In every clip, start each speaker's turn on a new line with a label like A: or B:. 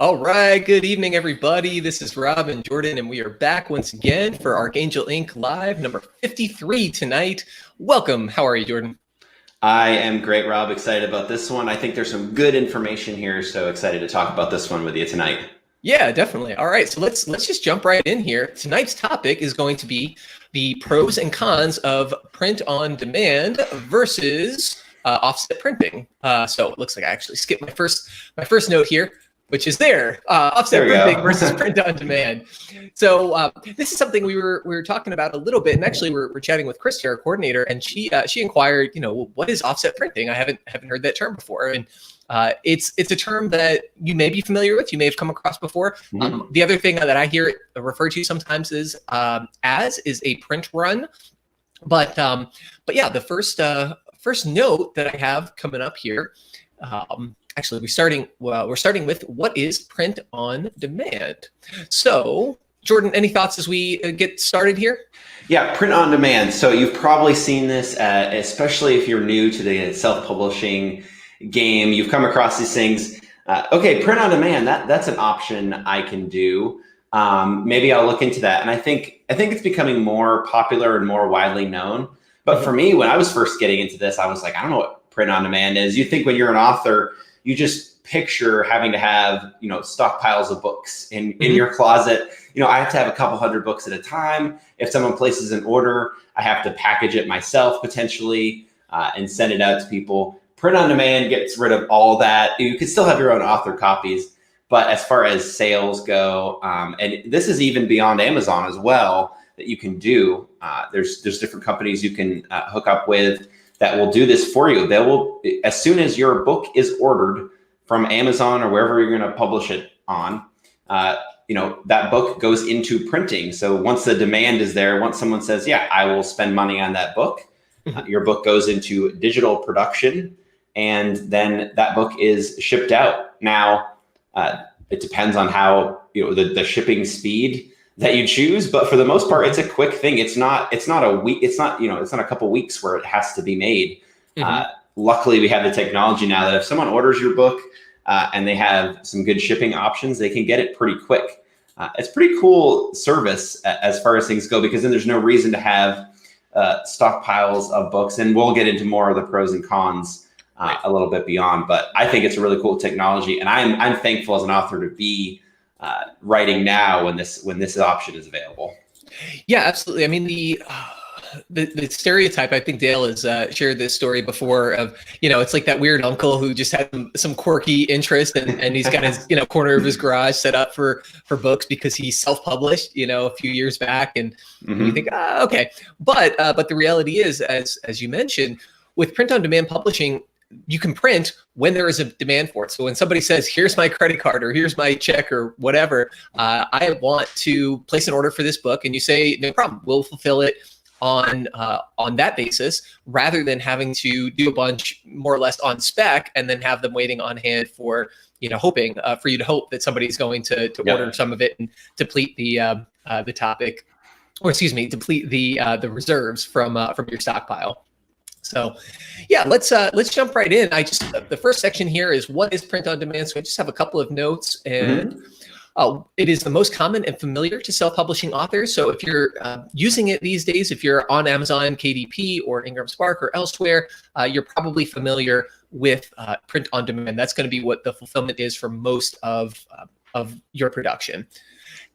A: All right, good evening, everybody. This is Rob and Jordan, and we are back once again for Archangel Inc. Live number 53 tonight. Welcome. How are you, Jordan?
B: I am great, Rob. Excited about this one. I think there's some good information here, so excited to talk about this one with you tonight.
A: Yeah, definitely. All right, so let's just jump right in here. Tonight's topic is going to be the pros and cons of print on demand versus offset printing. So it looks like I actually skipped my first note here, which is offset printing versus print on demand. So this is something we were talking about a little bit, and actually we're chatting with Christy, our coordinator, and she inquired, what is offset printing? I haven't heard that term before, and it's a term that you may be familiar with, you may have come across before. Mm-hmm. The other thing that I hear it referred to sometimes is a print run, but yeah, the first note that I have coming up here. Actually, we're starting with what is print on demand. So, Jordan, any thoughts as we get started here?
B: Yeah, print on demand. So you've probably seen this, especially if you're new to the self-publishing game. You've come across these things. Okay, print on demand. That's an option I can do. Maybe I'll look into that. And I think it's becoming more popular and more widely known. But for me, when I was first getting into this, I was like, I don't know what print on demand is. You think when you're an author, you just picture having to have, stockpiles of books in your closet. I have to have a couple hundred books at a time. If someone places an order, I have to package it myself potentially and send it out to people. Print on demand gets rid of all that. You can still have your own author copies, but as far as sales go, and this is even beyond Amazon as well, that you can do. There's different companies you can hook up with that will do this for you. They will, as soon as your book is ordered from Amazon or wherever you're going to publish it on, that book goes into printing. So once the demand is there, once someone says, yeah, I will spend money on that book, your book goes into digital production, and then that book is shipped out. Now, it depends on how, the shipping speed that you choose, but for the most part, it's a quick thing. It's not a week. It's not a couple weeks where it has to be made. Luckily, we have the technology now that if someone orders your book and they have some good shipping options, they can get it pretty quick. It's pretty cool service as far as things go, because then there's no reason to have stockpiles of books. And we'll get into more of the pros and cons a little bit beyond. But I think it's a really cool technology, and I'm thankful as an author to be writing now when this option is available.
A: Yeah, absolutely. I mean, the stereotype, I think Dale has shared this story before of, it's like that weird uncle who just had some quirky interest and he's got his, corner of his garage set up for books because he self-published, a few years back. And you think, okay. But the reality is, as you mentioned, with print on demand publishing, you can print when there is a demand for it. So when somebody says, here's my credit card or here's my check or whatever, I want to place an order for this book, and you say, no problem, we'll fulfill it on that basis, rather than having to do a bunch more or less on spec and then have them waiting on hand for, hoping for you to hope that somebody's going to order some of it and deplete the topic, or deplete the reserves from your stockpile. So yeah, let's jump right in. The first section here is what is print on demand. So I just have a couple of notes, and it is the most common and familiar to self-publishing authors. So if you're using it these days, if you're on Amazon, KDP, or Ingram Spark, or elsewhere, you're probably familiar with print on demand. That's going to be what the fulfillment is for most of your production.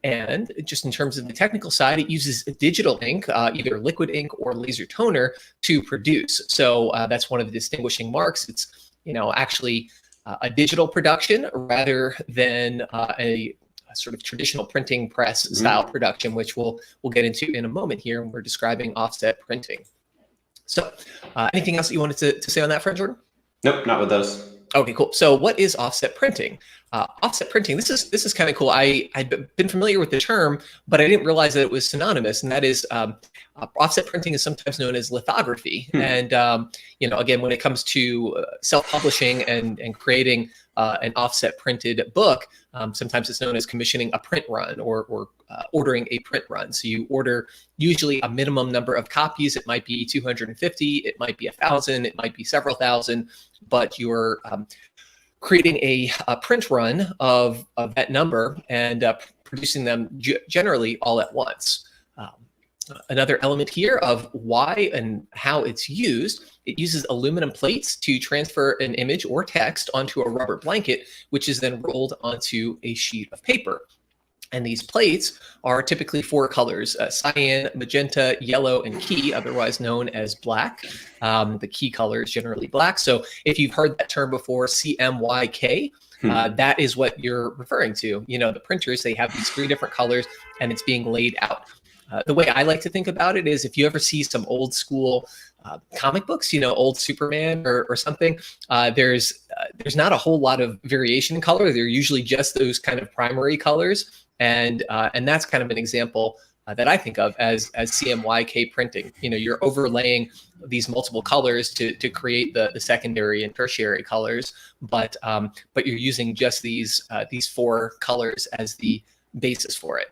A: And just in terms of the technical side, it uses digital ink, either liquid ink or laser toner, to produce. So that's one of the distinguishing marks. It's actually a digital production rather than a sort of traditional printing press style production, which we'll get into in a moment here when we're describing offset printing. So anything else that you wanted to say on that front, Jordan?
B: Nope, not with those.
A: Okay, cool. So what is offset printing? Offset printing, this is kind of cool. I'd been familiar with the term, but I didn't realize that it was synonymous, and that is offset printing is sometimes known as lithography. And again, when it comes to self-publishing and creating an offset printed book, sometimes it's known as commissioning a print run or ordering a print run. So you order usually a minimum number of copies. It might be 250, it might be 1,000, it might be several thousand, but you're creating a print run of that number and producing them generally all at once. Another element here of why and how it's used, it uses aluminum plates to transfer an image or text onto a rubber blanket, which is then rolled onto a sheet of paper. And these plates are typically 4 colors, cyan, magenta, yellow, and key, otherwise known as black. The key color is generally black. So if you've heard that term before, CMYK, that is what you're referring to. You know, the printers, they have these 3 different colors and it's being laid out. The way I like to think about it is if you ever see some old school comic books, you know, old Superman or something, there's not a whole lot of variation in color. They're usually just those kind of primary colors. And that's kind of an example that I think of as CMYK printing. You know, you're overlaying these multiple colors to create the secondary and tertiary colors, but you're using just these 4 colors as the basis for it.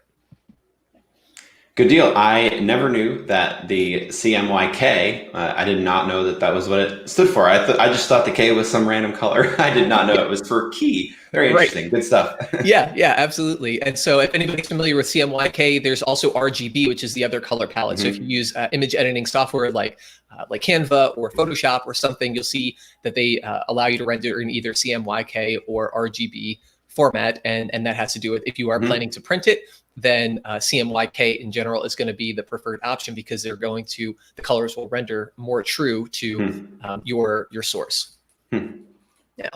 B: Good deal. I never knew that the CMYK, I did not know that was what it stood for. I just thought the K was some random color. I did not know it was for key. Very interesting. Right. Good stuff. Yeah, absolutely. And so if anybody's familiar with CMYK, there's also RGB, which is the other color palette. So if you use image editing software like Canva or Photoshop or something, you'll see that they allow you to render in either CMYK or RGB format. And that has to do with if you are planning to print it, then CMYK in general is going to be the preferred option because the colors will render more true to your source. Yeah.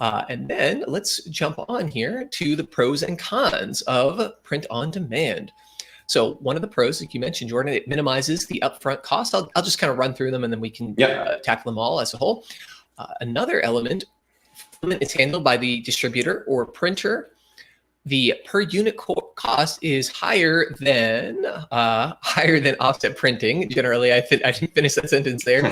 B: And then let's jump on here to the pros and cons of print on demand. So one of the pros, like you mentioned, Jordan, it minimizes the upfront cost. I'll just kind of run through them and then we can tackle them all as a whole. Another element, it's handled by the distributor or printer. The per unit cost is higher than offset printing. Generally, I didn't finish that sentence there.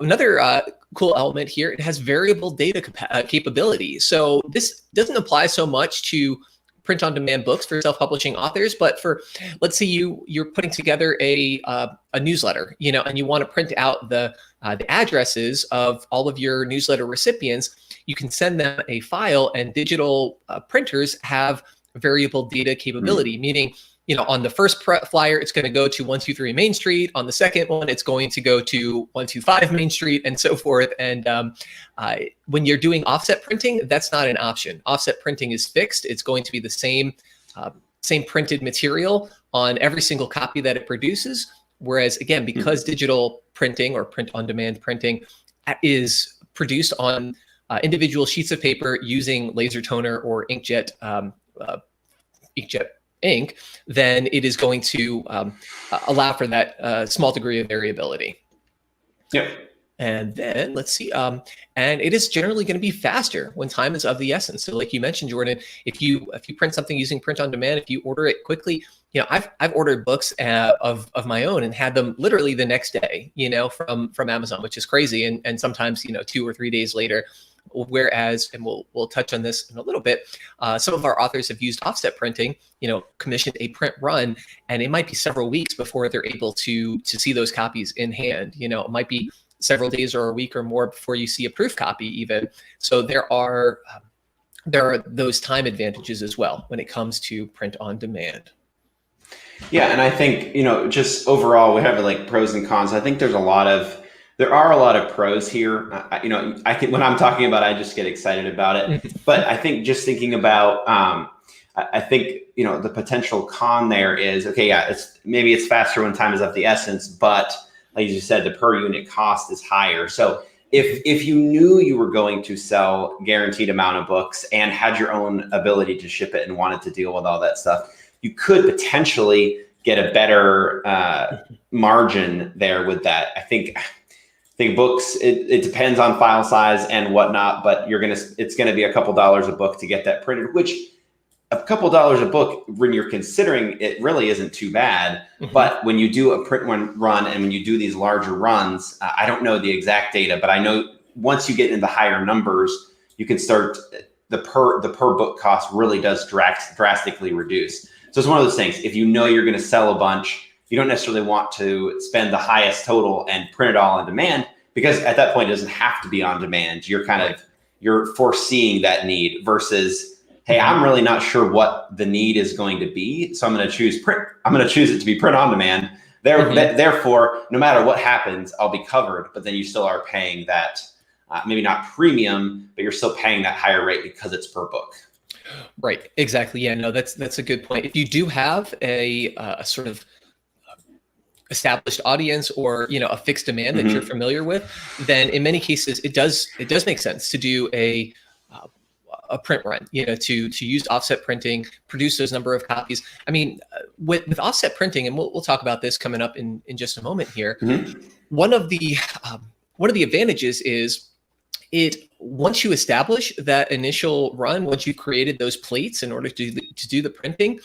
B: Another cool element here, it has variable data capability. So this doesn't apply so much to print on demand books for self-publishing authors, but for, let's say you're putting together a newsletter, you know, and you want to print out the addresses of all of your newsletter recipients. You can send them a file, and digital printers have variable data capability, meaning, you know, on the first flyer, it's going to go to 123 Main Street. On the second one, it's going to go to 125 Main Street, and so forth. And when you're doing offset printing, that's not an option. Offset printing is fixed. It's going to be the same printed material on every single copy that it produces. Whereas, again, because digital printing or print on demand printing is produced on individual sheets of paper using laser toner or inkjet ink, then it is going to allow for that small degree of variability. Yep. And then let's see, and it is generally going to be faster when time is of the essence. So like you mentioned, Jordan, if you print something using print on demand, if you order it quickly, you know, I've ordered books of my own and had them literally the next day, you know, from Amazon, which is crazy. And sometimes, you know, 2 or 3 days later. Whereas, and we'll touch on this in a little bit, some of our authors have used offset printing, you know, commissioned a print run, and it might be several weeks before they're able to see those copies in hand. You know, it might be several days or a week or more before you see a proof copy even. So there are those time advantages as well when it comes to print on demand. Yeah, and I think, you know, just overall, we have like pros and cons. I think there are a lot of pros here. You know, when I'm talking about it, I just get excited about it. But I think just thinking about, I think, you know, the potential con there is, okay, yeah, maybe it's faster when time is of the essence, but like you said, the per unit cost is higher. So if you knew you were going to sell guaranteed amount of books and had your own ability to ship it and wanted to deal with all that stuff, you could potentially get a better margin there with that. I think books, it depends on file size and whatnot, but it's gonna be a couple dollars a book to get that printed, which a couple dollars a book, when you're considering it, really isn't too bad. But when you do a print run and when you do these larger runs, I don't know the exact data, but I know once you get into higher numbers, you can start the per book cost really does drastically reduce. So it's one of those things. If you know you're going to sell a bunch, you don't necessarily want to spend the highest total and print it all on demand. because at that point it doesn't have to be on demand. You're kind of, you're foreseeing that need versus, hey, I'm really not sure what the need is going to be, so I'm going to choose print. I'm going to choose it to be print on demand. Therefore, no matter what happens, I'll be covered. But then you still are paying that, maybe not premium, but you're still paying that higher rate because it's per book.
A: Right. Exactly. Yeah. No, that's a good point. If you do have a sort of established audience or a fixed demand that you're familiar with, then in many cases it does make sense to do a print run, to use offset printing, produce those number of copies. I mean, with offset printing, and we'll talk about this coming up in just a moment here. One of the advantages is once you establish that initial run, once you've created those plates in order to do the printing,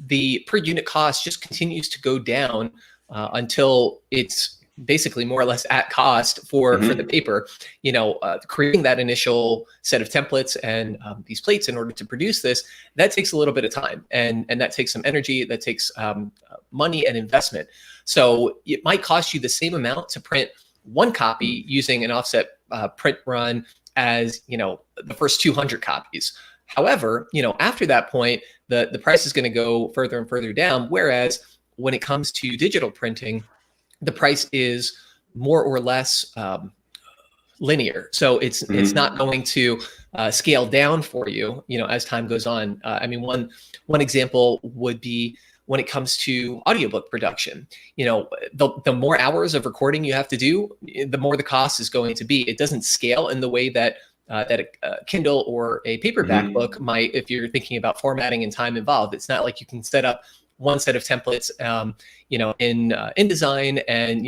A: the per unit cost just continues to go down until it's basically more or less at cost for the paper. Creating that initial set of templates and these plates in order to produce this, that takes a little bit of time, and that takes some energy, that takes money and investment. So it might cost you the same amount to print one copy using an offset print run as the first 200 copies. However, after that point, the price is going to go further and further down. Whereas when it comes to digital printing, the price is more or less linear. So it's not going to scale down for you, as time goes on. I mean, one example would be when it comes to audiobook production. The more hours of recording you have to do, the more the cost is going to be. It doesn't scale in the way that a Kindle or a paperback book might, if you're thinking about formatting and time involved. It's not like you can set up one set of templates, in InDesign, and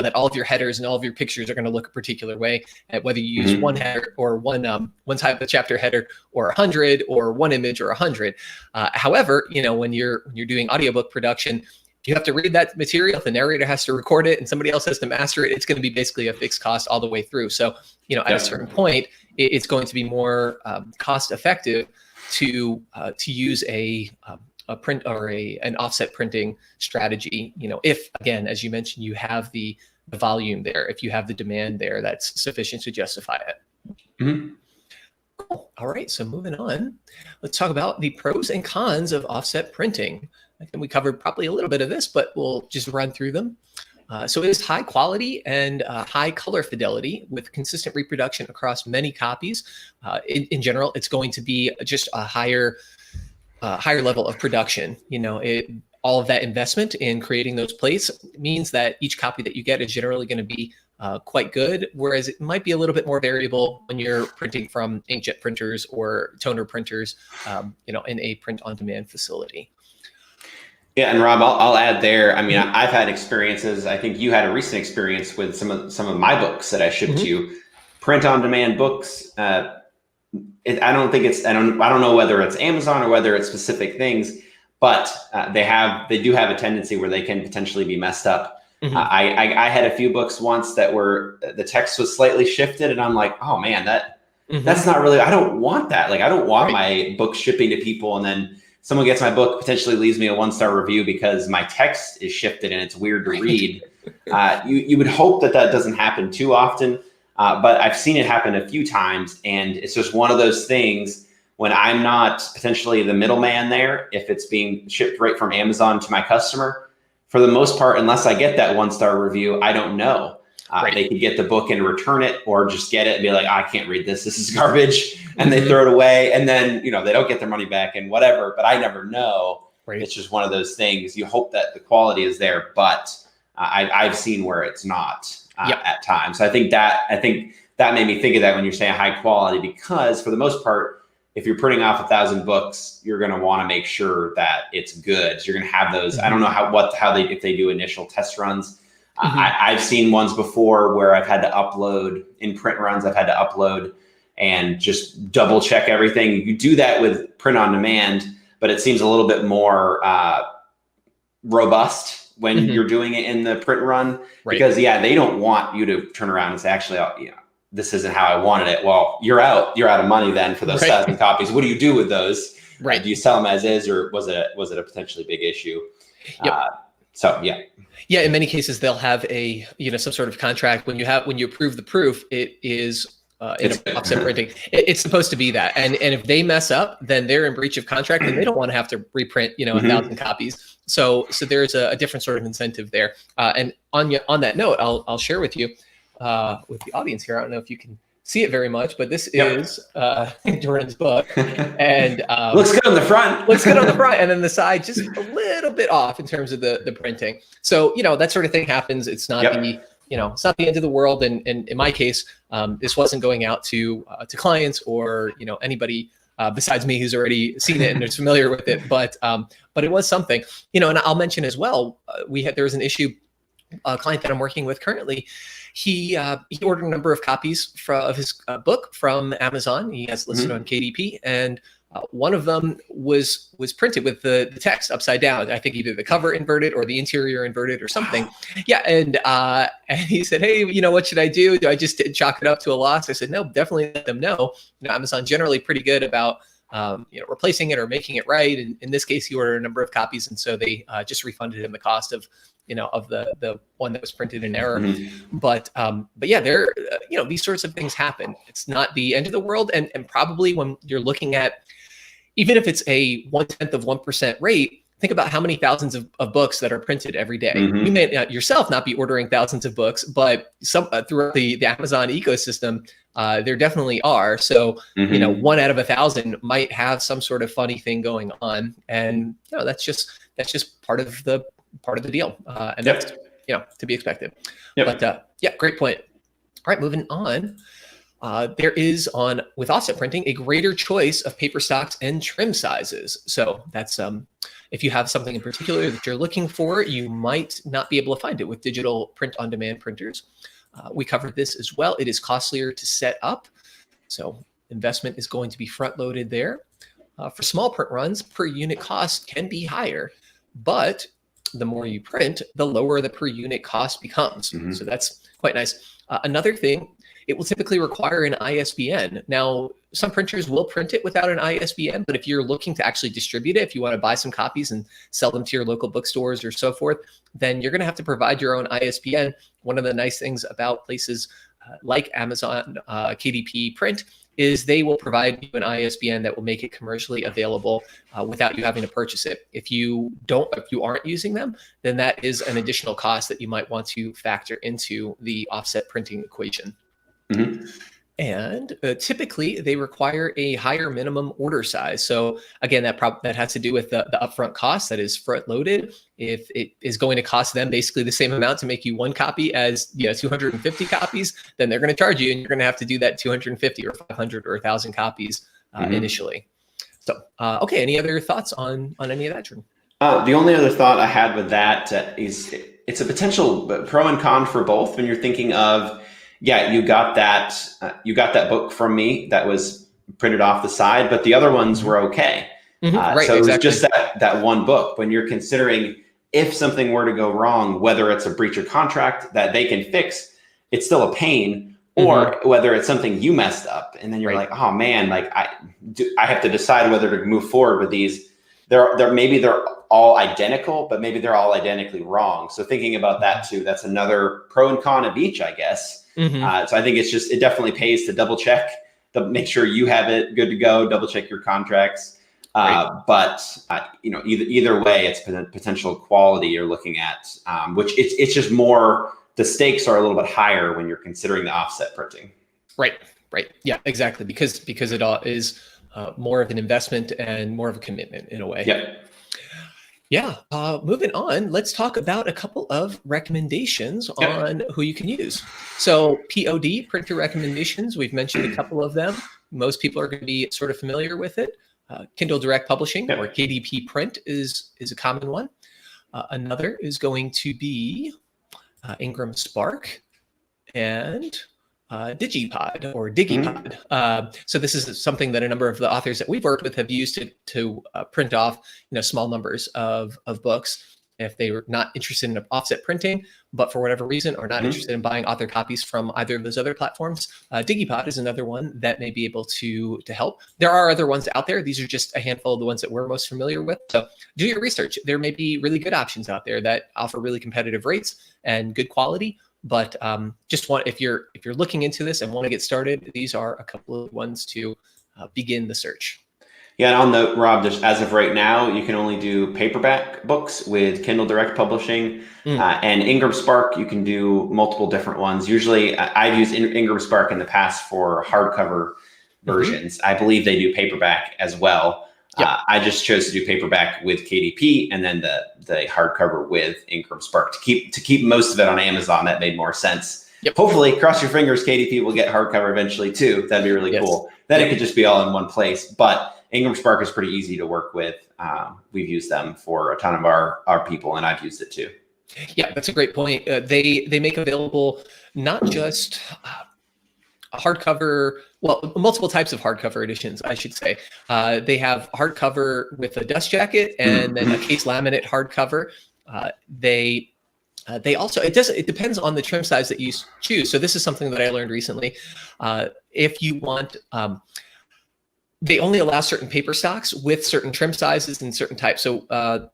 A: that all of your headers and all of your pictures are going to look a particular way, whether you use one header or one type of chapter header, or 100, or one image, or 100. However, when you're doing audiobook production, you have to read that material. The narrator has to record it, and somebody else has to master it. It's going to be basically a fixed cost all the way through. So, at a certain point, it's going to be more cost effective to use a print or an offset printing strategy. If, again, as you mentioned, you have the volume there, if you have the demand there, that's sufficient to justify it. Cool. All right. So moving on, let's talk about the pros and cons of offset printing. I think we covered probably a little bit of this, but we'll just run through them. So it is high quality and high color fidelity with consistent reproduction across many copies. In general, it's going to be just a higher level of production. All of that investment in creating those plates means that each copy that you get is generally going to be quite good, whereas it might be a little bit more variable when you're printing from inkjet printers or toner printers, in a print-on-demand facility.
B: Yeah, and Rob, I'll add there. I mean, I've had experiences. I think you had a recent experience with some of my books that I shipped to you. Print-on-demand books. I don't know whether it's Amazon or whether it's specific things, but they do have a tendency where they can potentially be messed up. I had a few books once that were, the text was slightly shifted, and I'm like, oh man, that's not really, I don't want that. Like, I don't want my book shipping to people, and then someone gets my book, potentially leaves me a 1-star review because my text is shifted and it's weird to read. You would hope that doesn't happen too often. But I've seen it happen a few times, and it's just one of those things when I'm not potentially the middleman there, if it's being shipped right from Amazon to my customer, for the most part, unless I get that 1-star review, I don't know. They could get the book and return it, or just get it and be like, I can't read this. This is garbage. And they throw it away, and then, they don't get their money back and whatever, but I never know. It's just one of those things. You hope that the quality is there, but I've seen where it's not. At times. So I think that made me think of that when you're saying high quality, because for the most part, if you're printing off 1,000 books, you're going to want to make sure that it's good. So you're going to have those. I don't know if they do initial test runs. I've seen ones before where I've had to upload in print runs. I've had to upload and just double check everything. You do that with print on demand, but it seems a little bit more robust when you're doing it in the print run, because they don't want you to turn around and say, actually, this isn't how I wanted it. Well, you're out of money then for those 1,000 copies. What do you do with those? Do you sell them as is, or was it a potentially big issue? So yeah.
A: Yeah, in many cases they'll have a some sort of contract. When you approve the proof, it is in offset printing. It's supposed to be that, and if they mess up, then they're in breach of contract, and they don't want to have to reprint 1,000 copies. So there's a different sort of incentive there. And on that note, I'll share with you with the audience here. I don't know if you can see it very much, but this is Jordan's book, and
B: looks good on the front.
A: Looks good on the front, and then the side just a little bit off in terms of the printing. So that sort of thing happens. It's not the it's not the end of the world. And in my case, this wasn't going out to clients or anybody besides me who's already seen it and is familiar with it. But it was something. And I'll mention as well. There was an issue. A client that I'm working with currently, he ordered a number of copies of his book from Amazon. He has listed on KDP, and one of them was printed with the text upside down. I think either the cover inverted or the interior inverted or something. Yeah, and he said, "Hey, what should I do? Do I just chalk it up to a loss?" I said, "No, definitely let them know. Amazon generally pretty good about replacing it or making it right. And in this case, he ordered a number of copies, and so they just refunded him the cost of the one that was printed in error. But yeah, there these sorts of things happen. It's not the end of the world, and probably when you're looking at, even if it's a 1/10 of 1% rate, think about how many thousands of books that are printed every day. You may yourself not be ordering thousands of books, but some throughout the Amazon ecosystem, there definitely are. So 1 out of 1,000 might have some sort of funny thing going on, and that's just part of the deal, and that's to be expected. But yeah, great point. All right, moving on. There is with offset printing a greater choice of paper stocks and trim sizes. So that's if you have something in particular that you're looking for, you might not be able to find it with digital print-on-demand printers. We covered this as well. It is costlier to set up, so investment is going to be front-loaded there. For small print runs, per unit cost can be higher, but the more you print, the lower the per unit cost becomes. So that's quite nice. Another thing, it will typically require an ISBN. Now, some printers will print it without an ISBN, but if you're looking to actually distribute it, if you want to buy some copies and sell them to your local bookstores or so forth, then you're going to have to provide your own ISBN. One of the nice things about places like Amazon, KDP Print, is they will provide you an ISBN that will make it commercially available without you having to purchase it. If you aren't using them, then that is an additional cost that you might want to factor into the offset printing equation. And typically they require a higher minimum order size. So again, that has to do with the upfront cost that is front loaded. If it is going to cost them basically the same amount to make you one copy as 250 copies, then they're going to charge you, and you're going to have to do that 250 or 500 or 1,000 copies initially. So okay, any other thoughts on any of that, Jordan?
B: The only other thought I had with that is it's a potential pro and con for both. When you're thinking of, you got that book from me that was printed off the side, but the other ones were okay.
A: Right,
B: so it was
A: exactly.
B: just that one book. When you're considering if something were to go wrong, whether it's a breach of contract that they can fix, it's still a pain, or whether it's something you messed up, and then you're like, oh man, like I have to decide whether to move forward with these. Maybe they're all identical, but maybe they're all identically wrong. So thinking about that too, that's another pro and con of each, I guess. So I think it definitely pays to double check, to make sure you have it good to go, double check your contracts. But either way, it's potential quality you're looking at, which it's just more, the stakes are a little bit higher when you're considering the offset printing. Right.
A: Yeah, exactly. Because it all is more of an investment and more of a commitment in a way. Yeah. Moving on, let's talk about a couple of recommendations on who you can use. So POD, printer recommendations, we've mentioned a couple of them. Most people are going to be sort of familiar with it. Kindle Direct Publishing, or KDP Print, is a common one. Another is going to be Ingram Spark and Digipod or Digipod. So this is something that a number of the authors that we've worked with have used to print off small numbers of books. if they were not interested in offset printing, but for whatever reason are not interested in buying author copies from either of those other platforms, Digipod is another one that may be able to help. There are other ones out there. These are just a handful of the ones that we're most familiar with. So do your research. There may be really good options out there that offer really competitive rates and good quality. But if you're looking into this and want to get started, these are a couple of ones to begin the search.
B: Yeah, and on the Rob, as of right now, you can only do paperback books with Kindle Direct Publishing, and Ingram Spark. You can do multiple different ones. Usually, I've used Ingram Spark in the past for hardcover versions. I believe they do paperback as well. Yep. I just chose to do paperback with KDP, and then the hardcover with Ingram Spark to keep most of it on Amazon. That made more sense. Yep. Hopefully, cross your fingers, KDP will get hardcover eventually too. That'd be really cool. Then it could just be all in one place, but Ingram Spark is pretty easy to work with. We've used them for a ton of our people, and I've used it too.
A: Yeah, that's a great point. They make available not just hardcover, well, multiple types of hardcover editions, I should say. They have hardcover with a dust jacket and then a case laminate hardcover. They also, it depends on the trim size that you choose. So this is something that I learned recently. If you want, they only allow certain paper stocks with certain trim sizes and certain types. So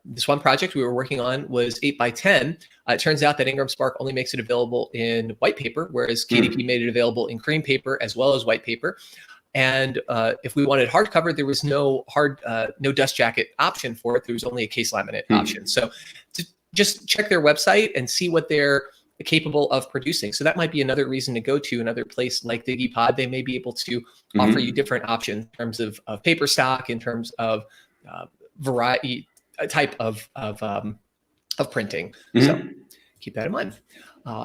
A: this one project we were working on was 8x10. It turns out that Ingram Spark only makes it available in white paper, whereas KDP made it available in cream paper as well as white paper. And if we wanted hardcover, there was no dust jacket option for it. There was only a case laminate option. So just check their website and see what they're capable of producing. So that might be another reason to go to another place like Digipod. They may be able to offer you different options in terms of paper stock, in terms of variety type of printing. So keep that in mind.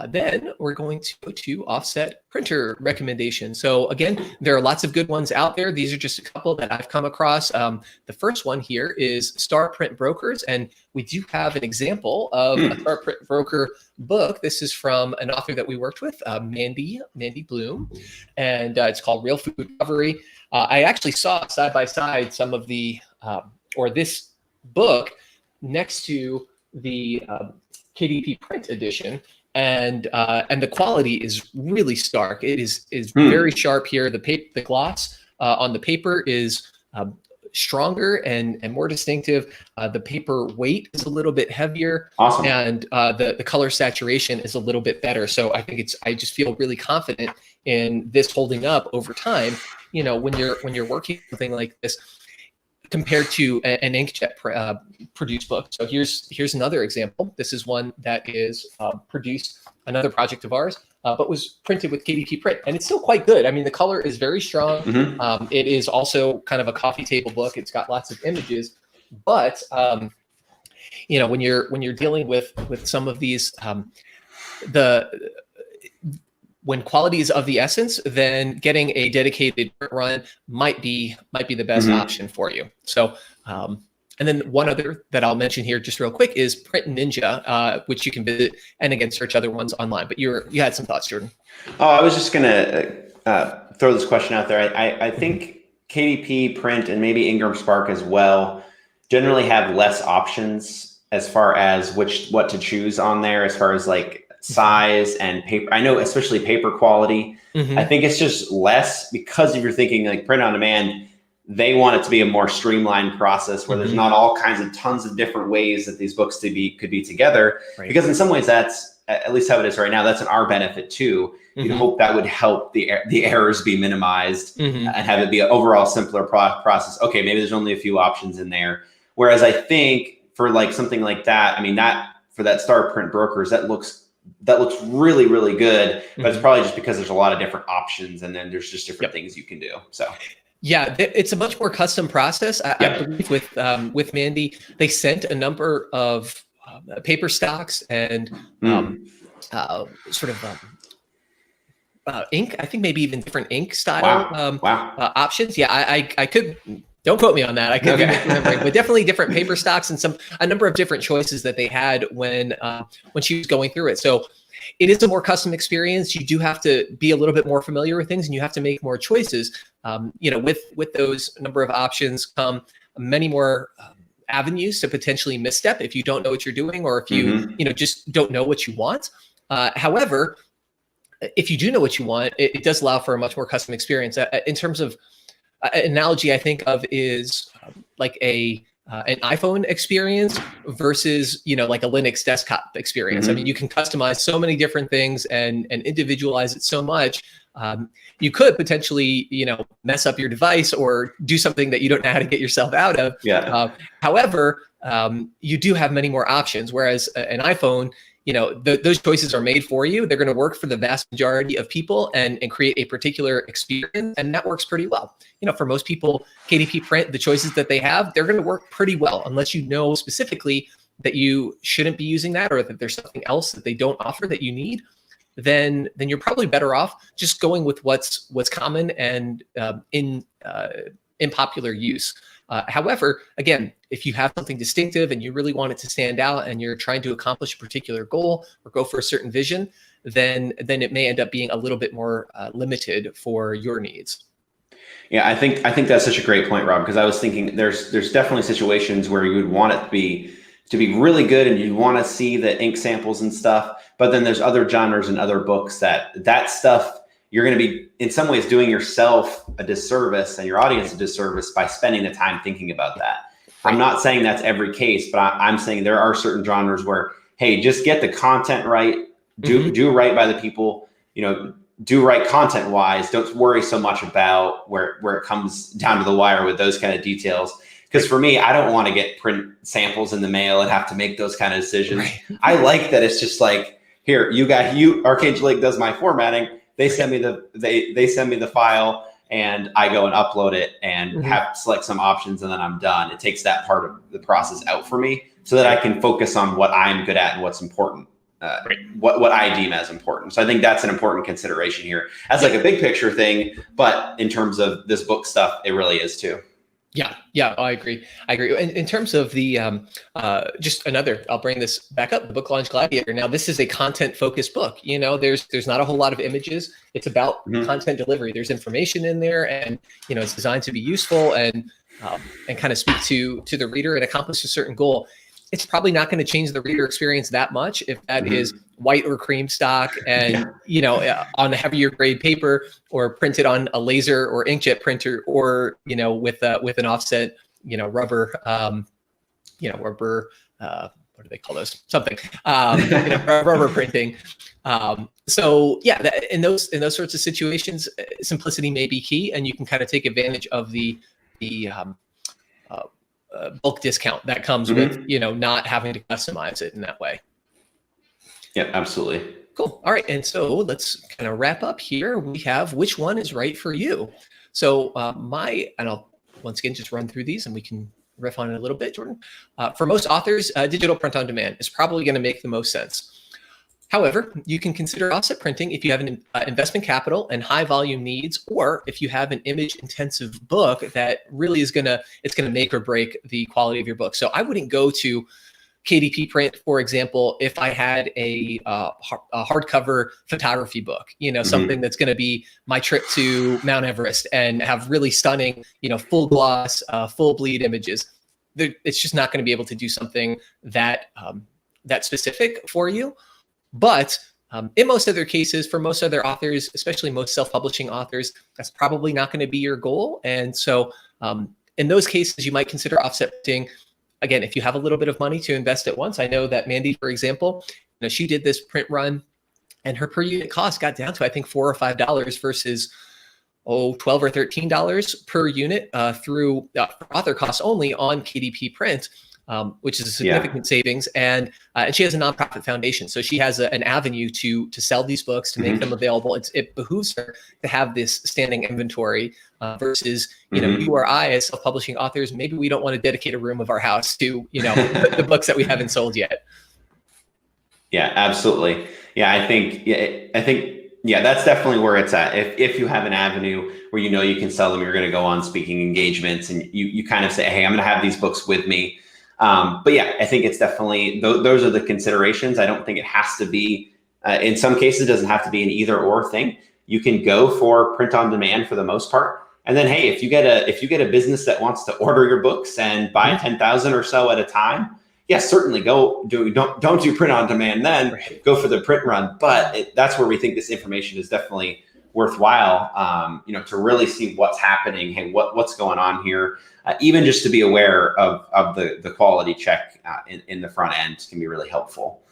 A: Then we're going to go to offset printer recommendations. So again, there are lots of good ones out there. These are just a couple that I've come across. The first one here is Star Print Brokers, and we do have an example of a Star Print Broker book. This is from an author that we worked with, Mandy Bloom, and it's called Real Food Recovery. I actually saw side by side some of the, or this book next to the KDP print edition. And the quality is really stark. It is very sharp here. The gloss on the paper is stronger and more distinctive. The paper weight is a little bit heavier, and the color saturation is a little bit better. So I think I just feel really confident in this holding up over time. You know, when you're working something like this, compared to an inkjet produced book. So here's another example. This is one that is produced, another project of ours, but was printed with KDP print, and it's still quite good. I mean, the color is very strong. It is also kind of a coffee table book. It's got lots of images, but you know, when you're dealing with some of these, when quality is of the essence, then getting a dedicated print run might be the best option for you. So, and then one other that I'll mention here just real quick is Print Ninja, which you can visit and again search other ones online. But you had some thoughts, Jordan.
B: Oh, I was just gonna throw this question out there. I think KDP print and maybe Ingram Spark as well generally have less options as far as what to choose on there, as far as like size and paper. I know, especially paper quality. I think it's just less because if you're thinking like print on demand, they want it to be a more streamlined process where there's not all kinds of tons of different ways that these books could be together. Right. Because in some ways, that's at least how it is right now. That's in our benefit too. You'd hope that would help the errors be minimized and have it be an overall simpler process. Okay, maybe there's only a few options in there. Whereas I think for like something like that, I mean, for that Star Print Brokers, that looks really, really good, but it's probably just because there's a lot of different options and then there's just different things you can do. So
A: yeah, it's a much more custom process. I believe with Mandy, they sent a number of paper stocks and sort of ink. I think maybe even different ink style options. Yeah, I could. Don't quote me on that. I could be remembering, but definitely different paper stocks and a number of different choices that they had when she was going through it. So it is a more custom experience. You do have to be a little bit more familiar with things, and you have to make more choices. You know, with those number of options come many more avenues to potentially misstep if you don't know what you're doing, or if you,
B: Mm-hmm.
A: just don't know what you want. However, if you do know what you want, it does allow for a much more custom experience. In terms of an analogy I think of is like an iPhone experience versus, like a Linux desktop experience.
B: Mm-hmm.
A: I mean, you can customize so many different things and individualize it so much. You could potentially, mess up your device or do something that you don't know how to get yourself out of.
B: Yeah.
A: However, you do have many more options, whereas an iPhone, those choices are made for you. They're going to work for the vast majority of people and create a particular experience. And that works pretty well. For most people, KDP print, the choices that they have, they're going to work pretty well, unless you know specifically that you shouldn't be using that, or that there's something else that they don't offer that you need. Then you're probably better off just going with what's common and in popular use. However, again, if you have something distinctive and you really want it to stand out and you're trying to accomplish a particular goal or go for a certain vision, then it may end up being a little bit more limited for your needs.
B: Yeah, I think that's such a great point, Rob, because I was thinking there's definitely situations where you would want it to be really good and you want to see the ink samples and stuff, but then there's other genres and other books that stuff you're going to be in some ways doing yourself a disservice and your audience a disservice by spending the time thinking about that. I'm not saying that's every case, but I'm saying there are certain genres where, hey, just get the content right, do right by the people, do right content wise. Don't worry so much about where it comes down to the wire with those kind of details. Because for me, I don't want to get print samples in the mail and have to make those kind of decisions. Right. I like that it's just like, here, Archangel Lake does my formatting. They send me they send me the file and I go and upload it and select some options and then I'm done. It takes that part of the process out for me so that I can focus on what I'm good at and what's important, what I deem as important. So I think that's an important consideration here as like a big picture thing, but in terms of this book stuff, it really is too.
A: Yeah, I agree. In terms of the, I'll bring this back up, the Book Launch Gladiator. Now, this is a content-focused book. There's not a whole lot of images. It's about content delivery. There's information in there, and it's designed to be useful and kind of speak to the reader and accomplish a certain goal. It's probably not going to change the reader experience that much if that is white or cream stock and, on a heavier grade paper or printed on a laser or inkjet printer or, with an offset, rubber, rubber, what do they call those? Something, rubber printing. In those sorts of situations, simplicity may be key, and you can kind of take advantage of the bulk discount that comes with, not having to customize it in that way.
B: Yeah, absolutely.
A: Cool. All right. And so let's kind of wrap up here. We have which one is right for you. So and I'll once again just run through these and we can riff on it a little bit, Jordan. For most authors, digital print on demand is probably going to make the most sense. However, you can consider offset printing if you have an investment capital and high volume needs, or if you have an image intensive book that really is it's gonna make or break the quality of your book. So I wouldn't go to KDP print, for example, if I had a hardcover photography book, something that's going to be my trip to Mount Everest and have really stunning, full gloss, full bleed images. It's just not going to be able to do something that specific for you. But in most other cases, for most other authors, especially most self-publishing authors, that's probably not going to be your goal. And so in those cases, you might consider offset printing. Again, if you have a little bit of money to invest at once. I know that Mandy, for example, she did this print run and her per unit cost got down to, I think, $4 or $5 versus $12 or $13 per unit through author costs only on KDP print. Which is a significant savings, and she has a nonprofit foundation, so she has an avenue to sell these books, to make them available. It behooves her to have this standing inventory versus you or I as self-publishing authors. Maybe we don't want to dedicate a room of our house to the books that we haven't sold yet.
B: Yeah, absolutely. Yeah, I think that's definitely where it's at. If you have an avenue where you can sell them, you're going to go on speaking engagements, and you kind of say, hey, I'm going to have these books with me. But yeah, I think it's definitely, those are the considerations. I don't think it has to be, in some cases, it doesn't have to be an either or thing. You can go for print on demand for the most part. And then, hey, if you get a business that wants to order your books and buy 10,000 or so at a time, yes, certainly don't do print on demand. Then go for the print run. But that's where we think this information is definitely worthwhile. To really see what's happening. Hey, what's going on here? Even just to be aware of the quality check in the front end can be really helpful.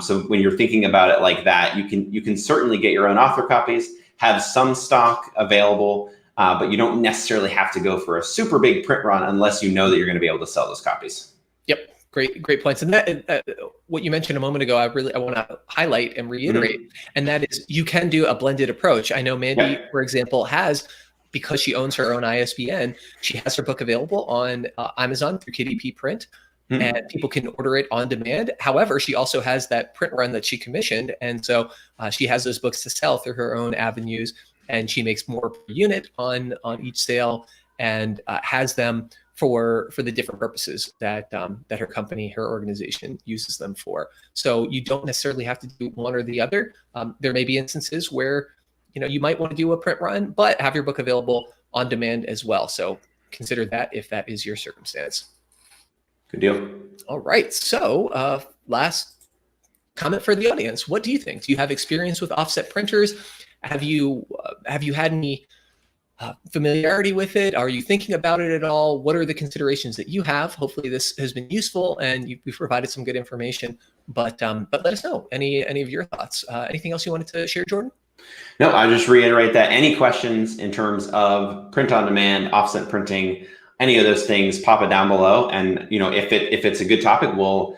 B: So when you're thinking about it like that, you can certainly get your own author copies, have some stock available, but you don't necessarily have to go for a super big print run unless you know that you're going to be able to sell those copies. Yep.
A: Great points. And that what you mentioned a moment ago, I want to highlight and reiterate, and that is you can do a blended approach. I know Mandy, for example, has, because she owns her own ISBN, she has her book available on Amazon through KDP Print, and people can order it on demand. However, she also has that print run that she commissioned, and so she has those books to sell through her own avenues, and she makes more per unit on each sale, and has them for the different purposes that her company, her organization uses them for. So you don't necessarily have to do one or the other. There may be instances where you might want to do a print run, but have your book available on demand as well. So consider that if that is your circumstance.
B: Good deal.
A: All right. So last comment for the audience. What do you think? Do you have experience with offset printers? Have you had any familiarity with it? Are you thinking about it at all? What are the considerations that you have? Hopefully this has been useful and we've provided some good information, but let us know any of your thoughts. Anything else you wanted to share, Jordan?
B: No, I'll just reiterate that any questions in terms of print on demand, offset printing, any of those things, pop it down below. And if it's a good topic, we'll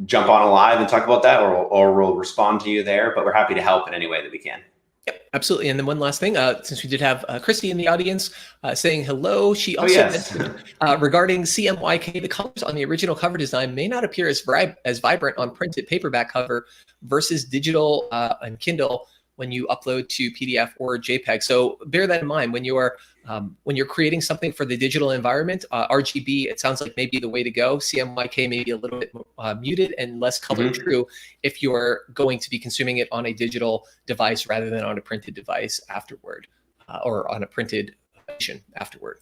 B: jump on a live and talk about that, or we'll respond to you there. But we're happy to help in any way that we can.
A: Yep, absolutely. And then one last thing, since we did have Christy in the audience saying hello, she also mentioned regarding CMYK, the colors on the original cover design may not appear as vibrant on printed paperback cover versus digital and Kindle when you upload to PDF or JPEG. So bear that in mind when you're creating something for the digital environment. RGB, it sounds like maybe the way to go. CMYK may be a little bit muted and less color true if you're going to be consuming it on a digital device rather than on a printed device afterward, or on a printed edition afterward.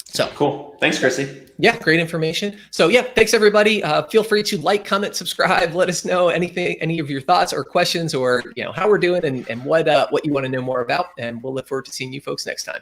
A: So
B: cool. Thanks, Chrissy.
A: Yeah, great information. So yeah, thanks everybody. Feel free to like, comment, subscribe. Let us know any of your thoughts or questions, or how we're doing and what you want to know more about. And we'll look forward to seeing you folks next time.